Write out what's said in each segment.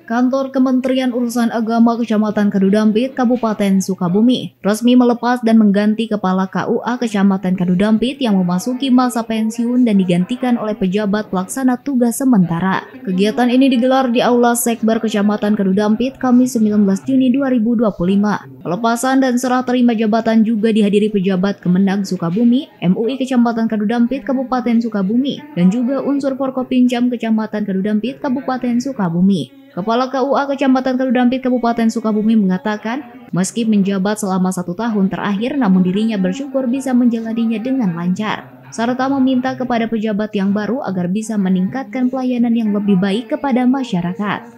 Kantor Kementerian Urusan Agama Kecamatan Kadudampit, Kabupaten Sukabumi, resmi melepas dan mengganti Kepala KUA Kecamatan Kadudampit yang memasuki masa pensiun dan digantikan oleh pejabat pelaksana tugas sementara. Kegiatan ini digelar di Aula Sekber Kecamatan Kadudampit, Kamis 19 Juni 2025. Pelepasan dan serah terima jabatan juga dihadiri pejabat Kemenag Sukabumi, MUI Kecamatan Kadudampit, Kabupaten Sukabumi, dan juga unsur Forkopimjam Kecamatan Kadudampit, Kabupaten Sukabumi. Kepala KUA Kecamatan Kadudampit Kabupaten Sukabumi mengatakan, meski menjabat selama 1 tahun terakhir, namun dirinya bersyukur bisa menjalaninya dengan lancar, serta meminta kepada pejabat yang baru agar bisa meningkatkan pelayanan yang lebih baik kepada masyarakat.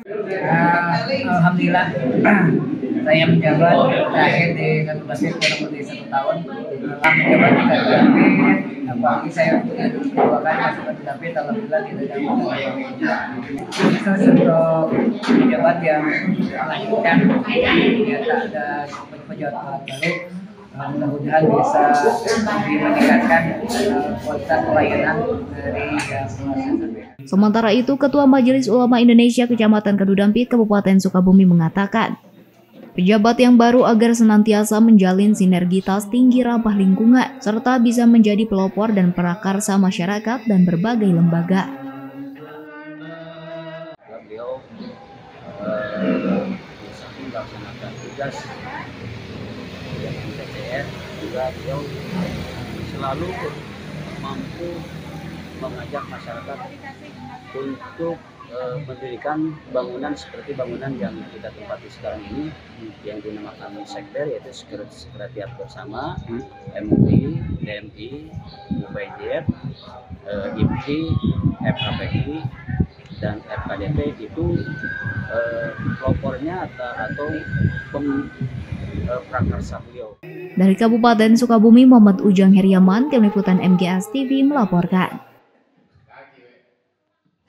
Alhamdulillah, saya menjabat terakhir di Kabupaten kurang lebih 1 tahun. Menjabat di Kadudampit, apalagi saya punya 2 kali masuk Kadudampit, alhamdulillah tidak ada khusus untuk pejabat yang melanjutkan, ya tak ada pejabat baru. Mudah-mudahan bisa lebih meningkatkan kualitas pelayanan dari Sementara itu, Ketua Majelis Ulama Indonesia Kecamatan Kadudampit Kabupaten Sukabumi mengatakan, pejabat yang baru agar senantiasa menjalin sinergitas tinggi ramah lingkungan, serta bisa menjadi pelopor dan prakarsa masyarakat dan berbagai lembaga. Beliau melaksanakan tugas yang DPR, juga beliau selalu mampu mengajak masyarakat untuk mendirikan bangunan seperti bangunan yang kita tempati sekarang ini, yang dinamakan Sekber, yaitu Sekretariat Bersama, MUI, DMI, UPJF, IPI, FKPI, dan FKDP. Itu pelopornya atau prakarsa beliau. Dari Kabupaten Sukabumi, Muhammad Ujang Heriaman, Tim Liputan MGS TV melaporkan.